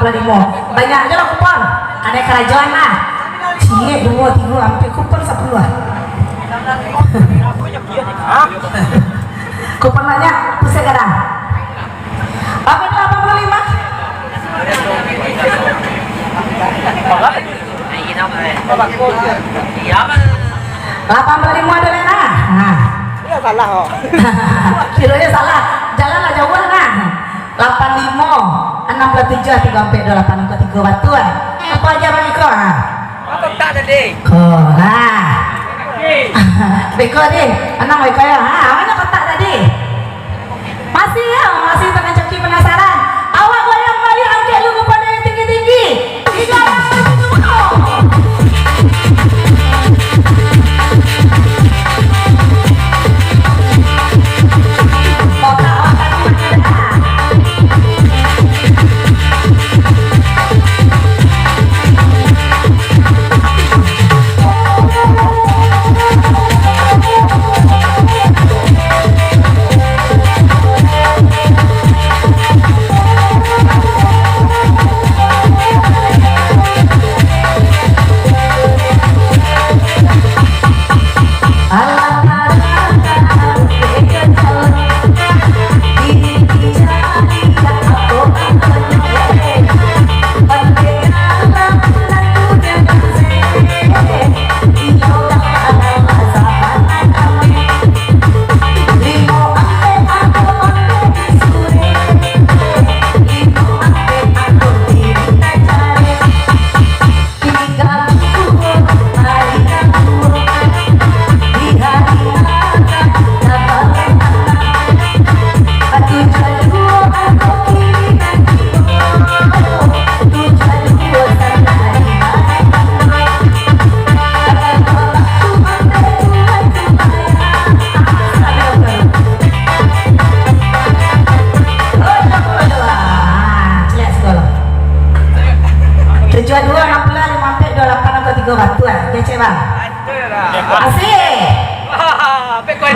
85. Banyak aja lah kupon. Ada kerajaan lah. Cie 2 3 sampai kupon 10 lah. Kupon banyak pusat kadang. Apa 85? Lima ada lah. Nah. Ya salah kok. Kilonya salah. Jalanlah jauh nah. 85, 67, 3 sampai 8 ke 3 batuan. Apa aja bagi kau? Apa tak tadi? Oh, nah. Beko deh. Anak baik kaya. Mana kotak tadi? Masih ya, masih tengah coki penasaran. Awak goyang balik angkat lu kepada yang tinggi-tinggi. 3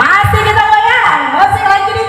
Masih kita goyang, musik lagi di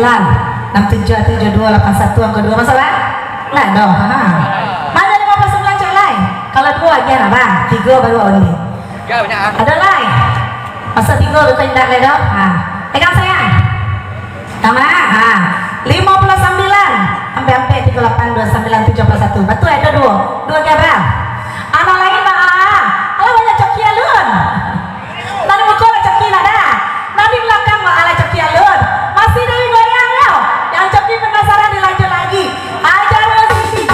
6737281 angka 2 masalah? Nah, dong. Mana 59 cek lain? Kalau 2 aja lah, Bang. 3 baru only. Ya banyak. Ada lain. Masa 3 bukan tidak le dong. Pegang sayang. Sama. 59 sampai 382971. Betul ada 2. 2 ke berapa? Anak lain Bang. Ala banyak coki alun. Tadi muka lah coki ada. Nanti belakang Bang ala coki alun. Masih dari goyang ya. Yang coki penasaran dilanjut lagi. Ajar musik.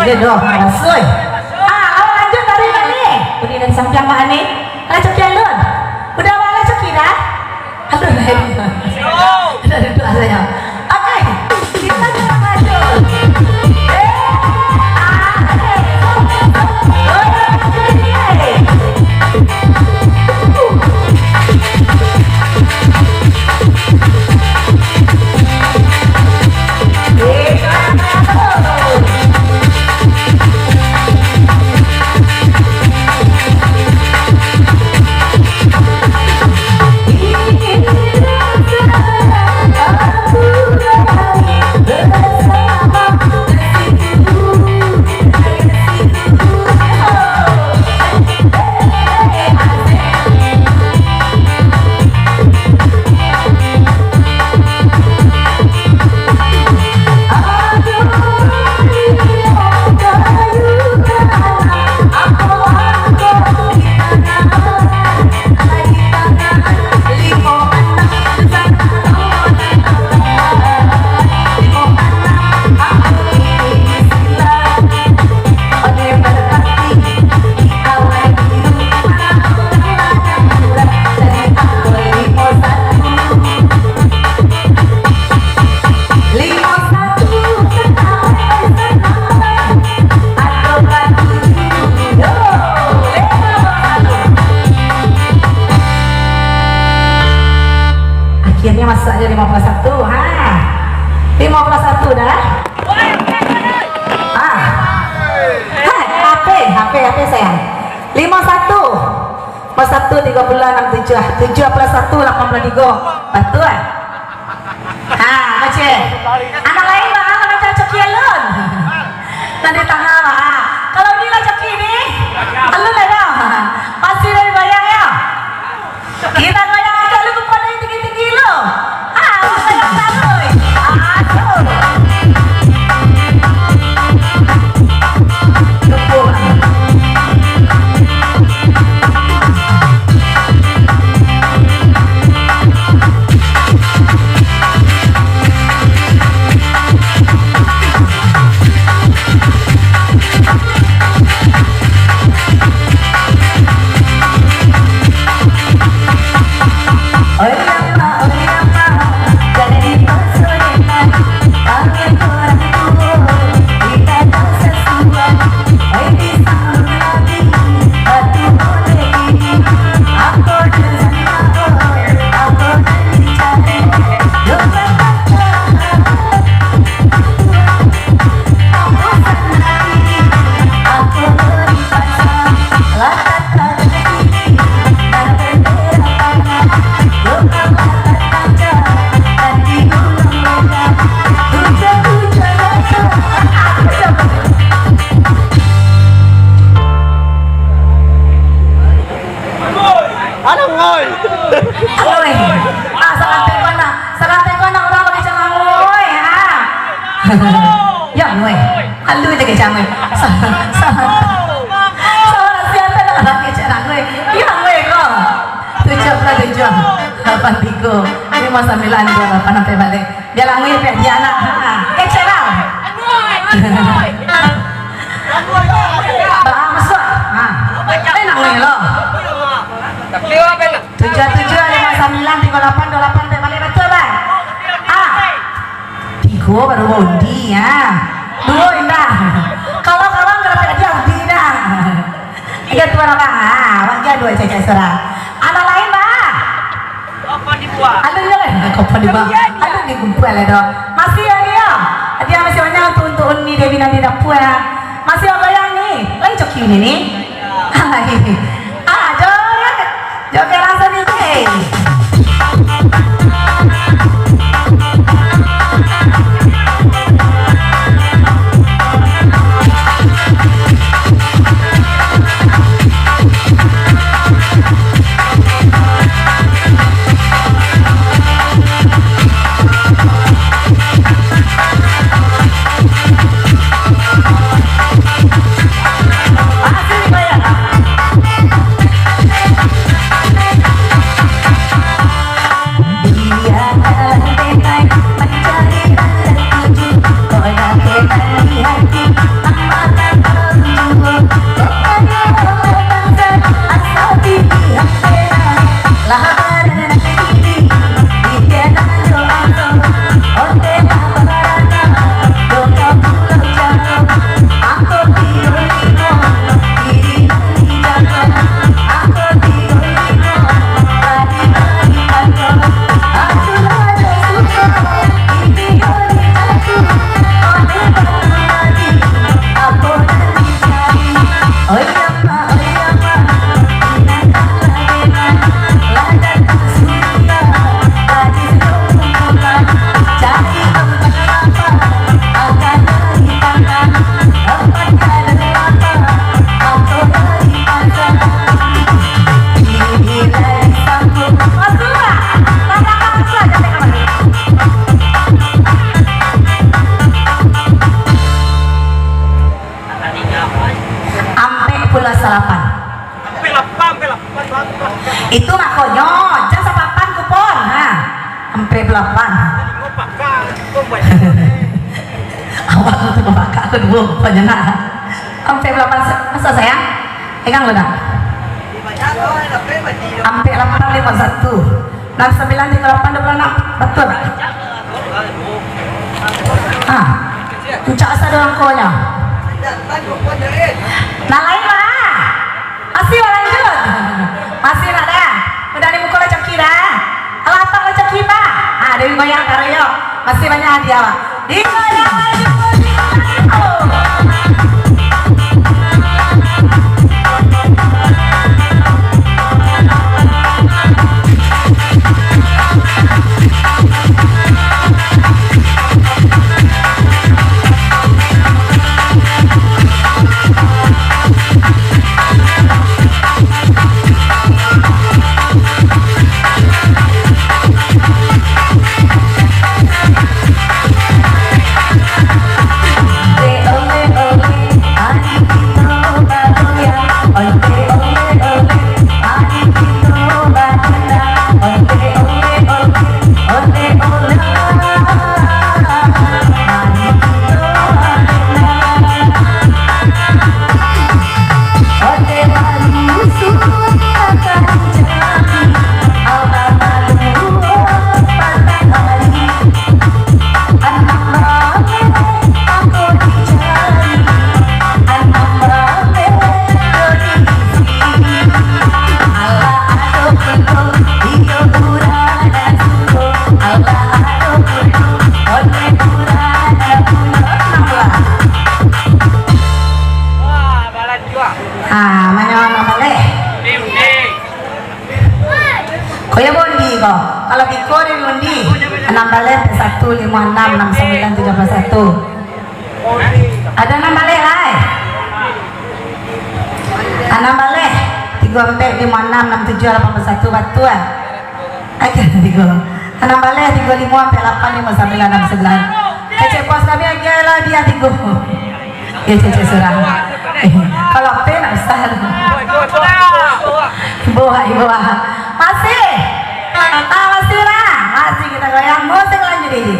Iya dong, masuk. Awal lanjut dari mana? Udah dari samping mana nih? Lanjut jalur. Udah awal lanjut kita? Aduh, dari itu asalnya. Oke, kita jalan maju. Akhirnya masuk aja 51. 51 dah. HP sayang. 51 30 67 7 plus 1 83. Betul. Macam anak lain Bang, macam coki alun. Nanti tengah kalau ni lah coki ni alun lah dah. Pasti dari bayang ya. Kita bayang aja lu kepada yang tinggi-tinggi lu. Bayang taruh. Ya gue, halu aja ke jangan. Sama siapa nak lagi cara gue? Ya gue kok. 7+7 8 3 5 9 2 8 sampai balik. Jalan gue pihak dia anak. Ke cara. Bah masuk. Enak gue lo. 7 7 5 9 3 8 2 8 sampai balik betul bang. Tiga baru undi ya. Dua indah. Kalau kawan nggak dia undi dah. Tiga tuan apa? Wajah dua cecek serah. Anak lain bang. Aduh ya lah. Kapan di bang? Aduh di kumpul lah dong. Masih ya dia. Dia masih banyak untuk undi Dewi nanti dapur ya. Masih apa yang nih? Lain coki ini nih. Joget langsung nih. Itu makanya jangan sapapan kupon sampai 8 awak untuk membakar kedua kuponnya nak sampai 8 masa sayang pegang lo nak sampai 8 51 69 38 26 betul puncak asa doang konya nah lain lah masih lanjut masih ada udah dimukul rezeki dah alapak rezeki pak Dewi goyang karyo masih banyak hadiah pak digoyang kalau Biko di undi 6 balik 1 5 6 6 9 31 ada 6 balik lah 6 balik 3 4 5 6 6 7 81 batu akhirnya 3 6 balik 3 5 sampai 8 5 9 6 9 Cek pos kami aja dia tigo. Ya cek serang. Kalau P nak besar. Ibu. Masih. Masih lah. Masih kita goyang musik lanjut ini.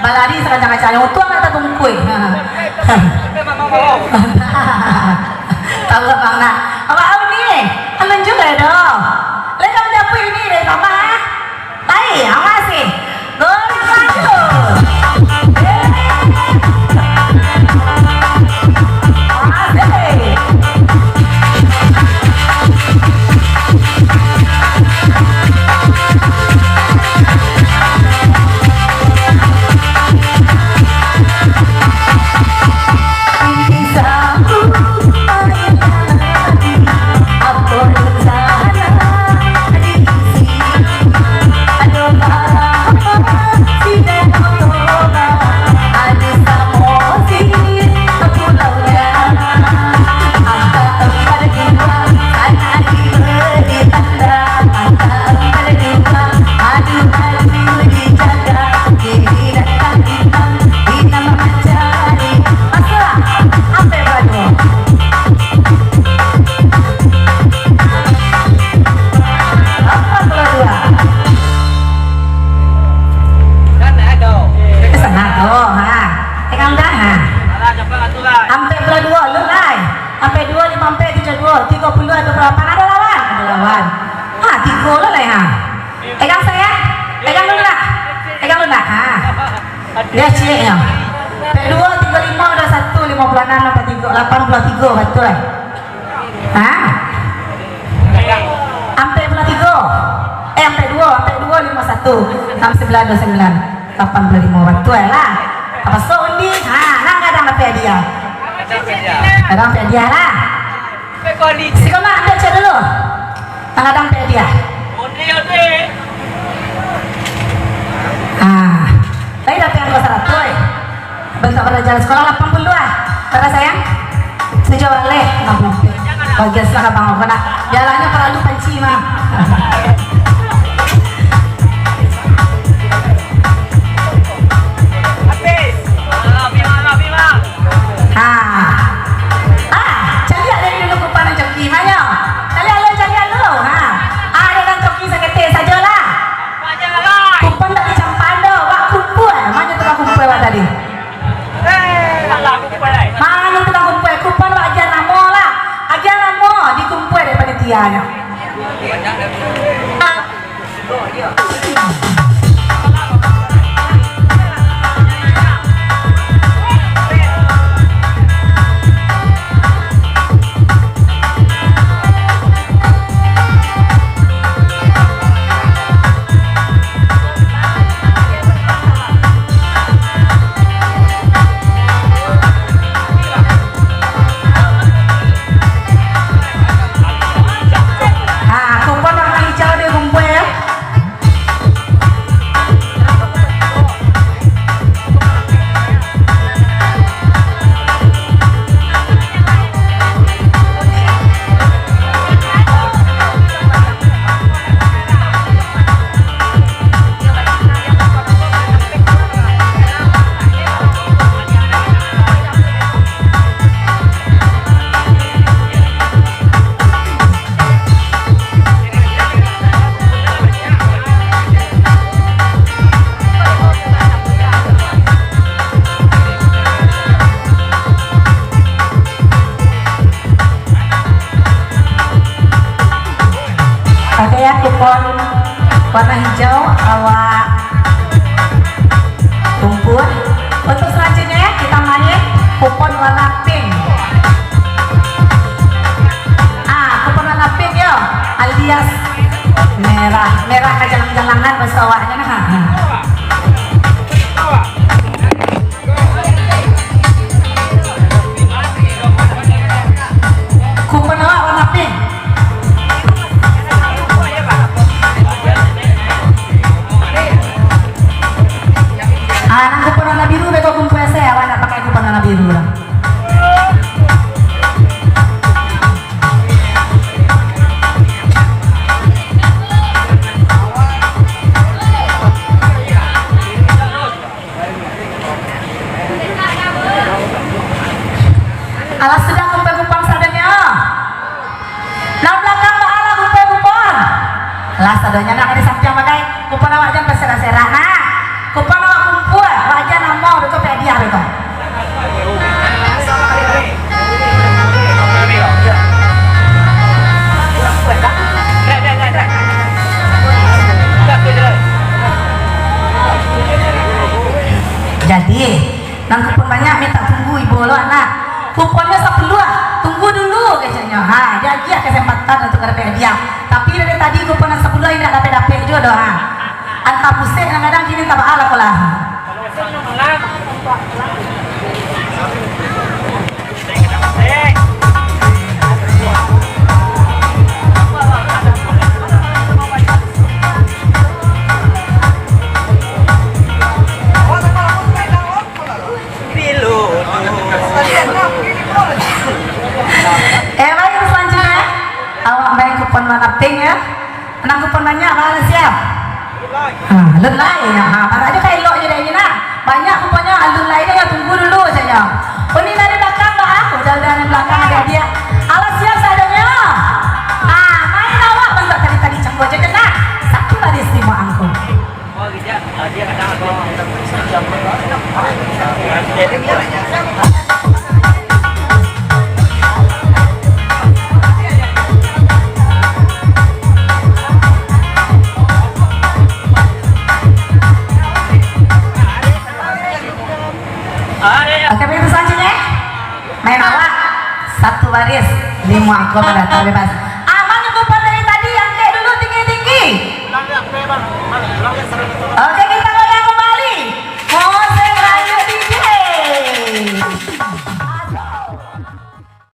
Balari sekacang-kacang yang utuh kata tungkui. Tahu gak bang nak? Apa ni? Alun juga dong. Leka mendapat ini dari sama. Baik, masih. Goreng laju. Dia cik ya. P2 35 udah 1 56 83 betul. Hah? Ampe pula 3. Ampe 2 51 69 29 85 betul lah. Apa sondi? Nang kadang apa dia? Kadang apa dia lah. Si kamu ambil cek dulu. Nang kadang apa dia? Ode. Saya dapat yang 200. Bentuk pelajaran sekolah 80 ah. Kata sayang, sejauh balik 60. Bagian setelah bang kena jalannya terlalu panci mah. Cari ada dulu kupanan joki mana? Cari dulu. Ada kan joki sakit sajalah. Kupan tak dicampur dah. Wak kumpul. Mana tu wak kumpul wak tadi? Mana tu wak kumpul? Kupan wak ajar nama lah. Ajar nama dikumpul daripada tianya. Kupon warna hijau dia kumpul ya. ya kupon warna hijau awak tumpul. Untuk selanjutnya ya kita main kupon warna pink. Kupon warna pink yo alias merah ke jalan-jalangan bahasa awaknya nah. Kupon awak warna pink. Nang kupon warna biru beko kumpul saya awak nak pakai kupon warna biru lah. Alas sedang kumpul-kumpul sadanya. Nang belakang ala kumpul-kumpul. Alas sadanya nak ada sampai makai kupon awak jangan berserah-serah nah. Kupon awak kumpul, awak jangan mau beko pedia beko. Jadi, nang kupon banyak minta tunggu ibu lo anak. Kuponnya 10 tunggu dulu kayaknya. Jadi kesempatan untuk dapat hadiah. Tapi dari tadi kupon 10 ini tidak dapat juga doa. Anta pusing kadang-kadang gini tak ala pula. Baik selanjutnya awak main kupon warna pink ya. Nang kupon banyak mana siap? Lelai ya. Para aja kayak lo aja ini nah. Banyak kuponnya lelai dia tunggu dulu saja. Oh ini dari belakang bah. Udah dari belakang ada dia. Alas siap sadanya. Main awak bentar tadi cek aja kena. Satu tadi istimewa angkut. Oh dia kadang Oke, begitu selanjutnya main awak 1 baris 5 angkot pada bebas.